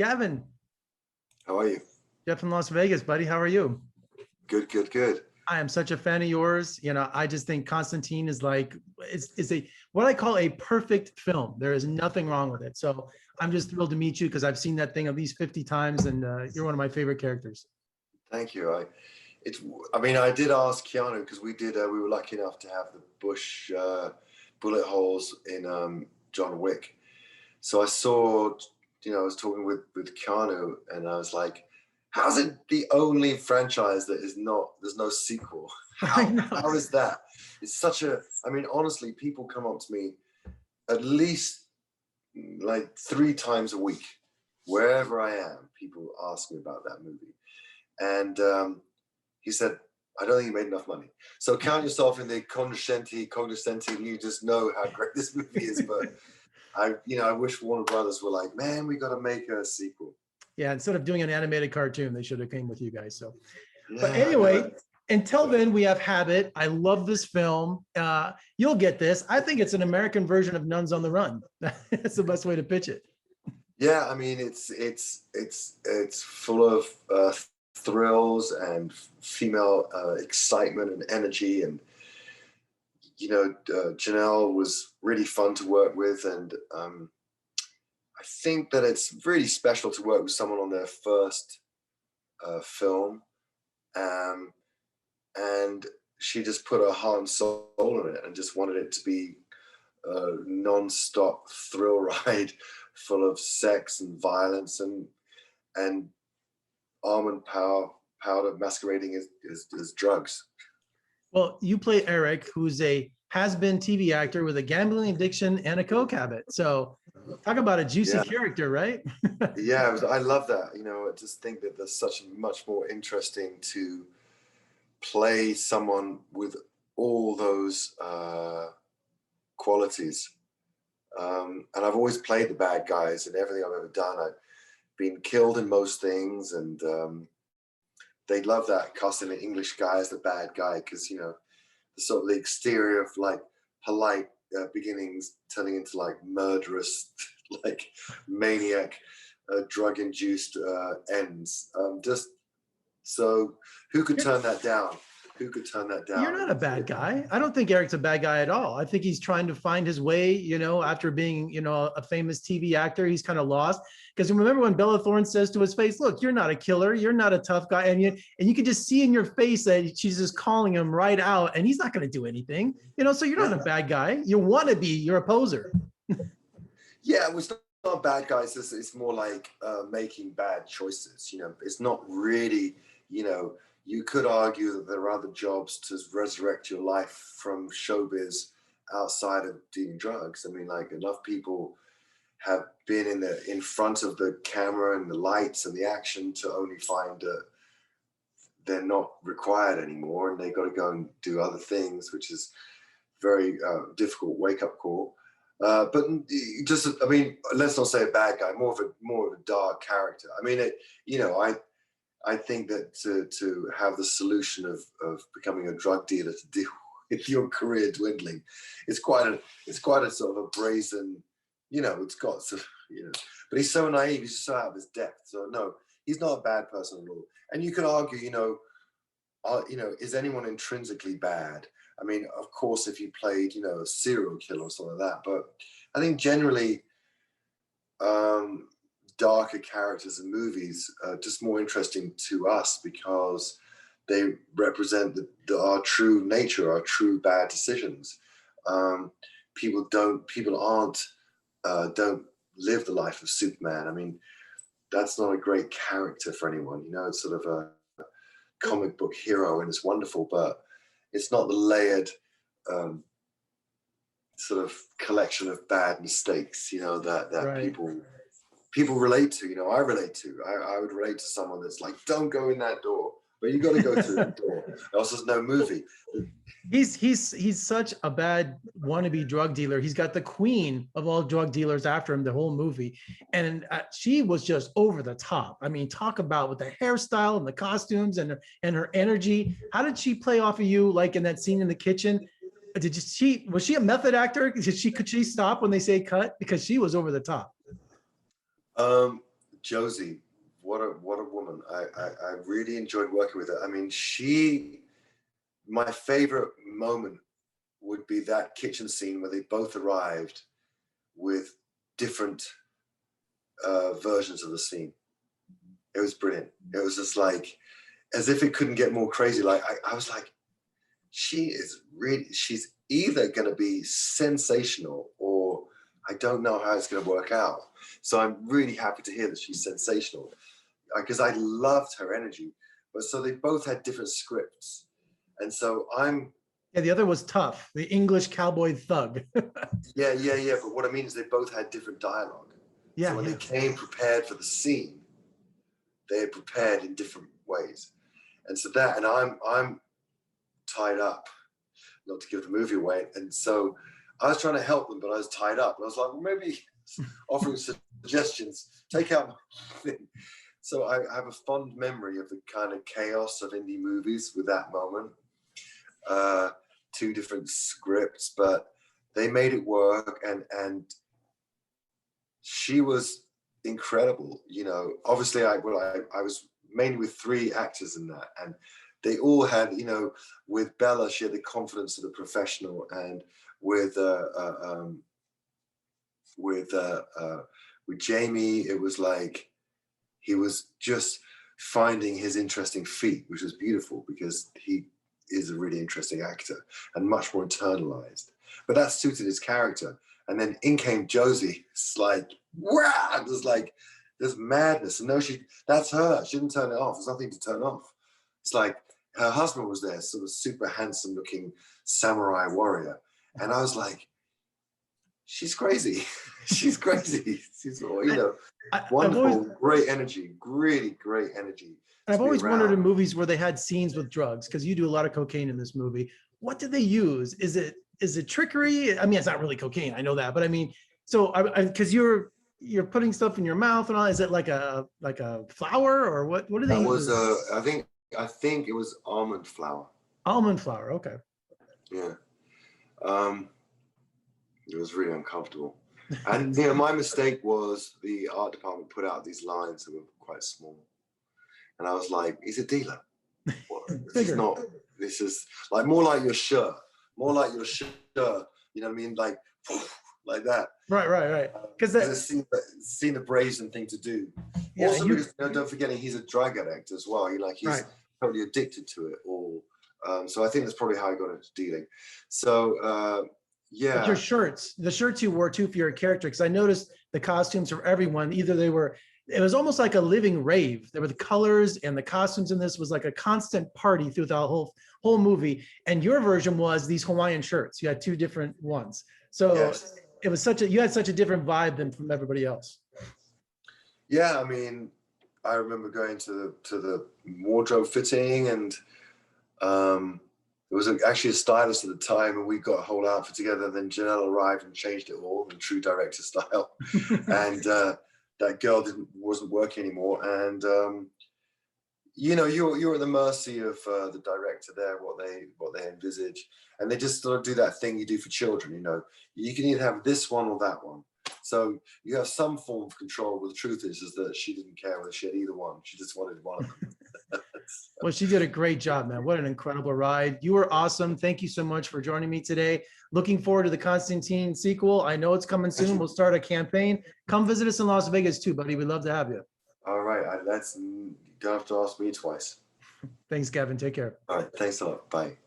Gavin, How are you? Jeff in Las Vegas, buddy. How are you? Good, good, good. I am such a fan of yours. I just think Constantine is like is a what I call a perfect film. There is nothing wrong with it. So I'm just thrilled to meet you because I've seen that thing at least 50 times, and you're one of my favorite characters. Thank you. I did ask Keanu because we were lucky enough to have the Bush bullet holes in John Wick. So I saw, I was talking with Keanu, and I was like, how's it the only franchise that is not, there's no sequel? How is that? It's such a, honestly, people come up to me at least like 3 times a week, wherever I am, people ask me about that movie. And he said, I don't think you made enough money. So count yourself in the cognoscenti, you just know how great this movie is. But I wish Warner Brothers were like, man, we got to make a sequel. Yeah, instead of doing an animated cartoon, they should have came with you guys. So, yeah, but anyway, until then, we have Habit. I love this film. You'll get this. I think it's an American version of Nuns on the Run. That's the best way to pitch it. Yeah, it's full of thrills and female excitement and energy, and Janelle was really fun to work with, and I think that it's really special to work with someone on their first film, and she just put her heart and soul in it and just wanted it to be a non-stop thrill ride full of sex and violence and almond powder masquerading as drugs. Well, you play Eric, who's a has-been TV actor with a gambling addiction and a coke habit. So talk about a juicy character, right? Yeah, I love that. I just think that there's such much more interesting to play someone with all those qualities. And I've always played the bad guys in everything I've ever done. I've been killed in most things, and they love that casting an English guy as the bad guy because, the sort of the exterior of like polite beginnings turning into like murderous, like maniac, drug-induced ends. Just so who could turn that down? Who could turn that down? You're not a bad guy. I don't think Eric's a bad guy at all. I think he's trying to find his way, after being, a famous TV actor. He's kind of lost. Because remember when Bella Thorne says to his face, look, you're not a killer. You're not a tough guy. And you could just see in your face that she's just calling him right out, and he's not going to do anything. So you're not a bad guy. You want to be. You're a poser. Yeah, it's not bad guys. It's more like making bad choices. It's not really, you could argue that there are other jobs to resurrect your life from showbiz outside of doing drugs. Enough people have been in front of the camera and the lights and the action to only find that they're not required anymore, and they got to go and do other things, which is very difficult wake-up call. But let's not say a bad guy, more of a dark character. I think that to have the solution of becoming a drug dealer to deal with your career dwindling, it's quite a sort of a brazen, it's got sort of, but he's so naive, he's so out of his depth. So no, he's not a bad person at all. And you could argue, is anyone intrinsically bad? Of course, if you played, a serial killer or something like that, but I think generally, darker characters in movies are just more interesting to us because they represent our true nature, our true bad decisions. People don't live the life of Superman. That's not a great character for anyone. It's sort of a comic book hero, and it's wonderful, but it's not the layered sort of collection of bad mistakes, that right. people relate to. I relate to. I would relate to someone that's like, don't go in that door, but you got to go through the door, else there's no movie. He's such a bad wannabe drug dealer. He's got the queen of all drug dealers after him the whole movie, and she was just over the top. Talk about with the hairstyle and the costumes and her energy. How did she play off of you, like in that scene in the kitchen? Was she a method actor? Could she stop when they say cut? Because she was over the top. Josie, what a woman. I really enjoyed working with her. I mean, my favorite moment would be that kitchen scene where they both arrived with different versions of the scene. It was brilliant. It was just like, as if it couldn't get more crazy. Like I was like, she's either going to be sensational or I don't know how it's going to work out. So I'm really happy to hear that she's sensational, because I loved her energy. But so they both had different scripts. And so Yeah, the other was tough, the English cowboy thug. yeah. But what I mean is they both had different dialogue. Yeah, so when they came prepared for the scene, they had prepared in different ways. And so that, and I'm tied up, not to give the movie away. And so I was trying to help them, but I was tied up. And I was like, well, maybe offering suggestions, take out my thing. So I have a fond memory of the kind of chaos of indie movies with that moment. 2 different scripts, but they made it work. And she was incredible. You know, obviously I was mainly with 3 actors in that, and they all had, you know, with Bella, she had the confidence of the professional, and with Jamie, it was like he was just finding his interesting feet, which was beautiful because he is a really interesting actor and much more internalized. But that suited his character. And then in came Josie. It's like, wow, it was like this madness. And no, that's her. She didn't turn it off. There's nothing to turn off. It's like her husband was there, sort of super handsome looking samurai warrior. And I was like, she's crazy. She's crazy. She's, you know, wonderful, great energy, really great energy. I've always wondered in movies where they had scenes with drugs, because you do a lot of cocaine in this movie. What did they use? Is it trickery? I mean, it's not really cocaine, I know that, but I mean, so because you're putting stuff in your mouth and all. Is it like a flour, or what do they use? I think it was almond flour. Almond flour, okay. Yeah. It was really uncomfortable. And you know, my mistake was the art department put out these lines that were quite small. And I was like, he's a dealer. Well, this is like more like your shirt. More like your shirt, you know what I mean? Like that. Right. Because it seemed a brazen thing to do. Yeah, also, because, you know, don't forget, he's a drug addict as well. He's totally addicted to it all. So I think that's probably how I got into dealing. So yeah. But the shirts you wore too for your character, because I noticed the costumes for everyone, it was almost like a living rave. There were the colors and the costumes in this was like a constant party through the whole movie. And your version was these Hawaiian shirts. You had 2 different ones. So yes. It was you had such a different vibe than from everybody else. Yeah, I mean, I remember going to the wardrobe fitting, and there was actually a stylist at the time, and we got a whole outfit together. Then Janelle arrived and changed it all in true director style. And that girl wasn't working anymore. And you know, you're at the mercy of the director there, what they envisage, and they just sort of do that thing you do for children. You know, you can either have this one or that one. So you have some form of control. But the truth is that she didn't care whether she had either one. She just wanted one of them. Well, she did a great job, man. What an incredible ride. You were awesome. Thank you so much for joining me today. Looking forward to the Constantine sequel. I know it's coming soon. We'll start a campaign. Come visit us in Las Vegas too, buddy. We'd love to have you. All right. You don't have to ask me twice. Thanks, Gavin. Take care. All right. Thanks a lot. Bye.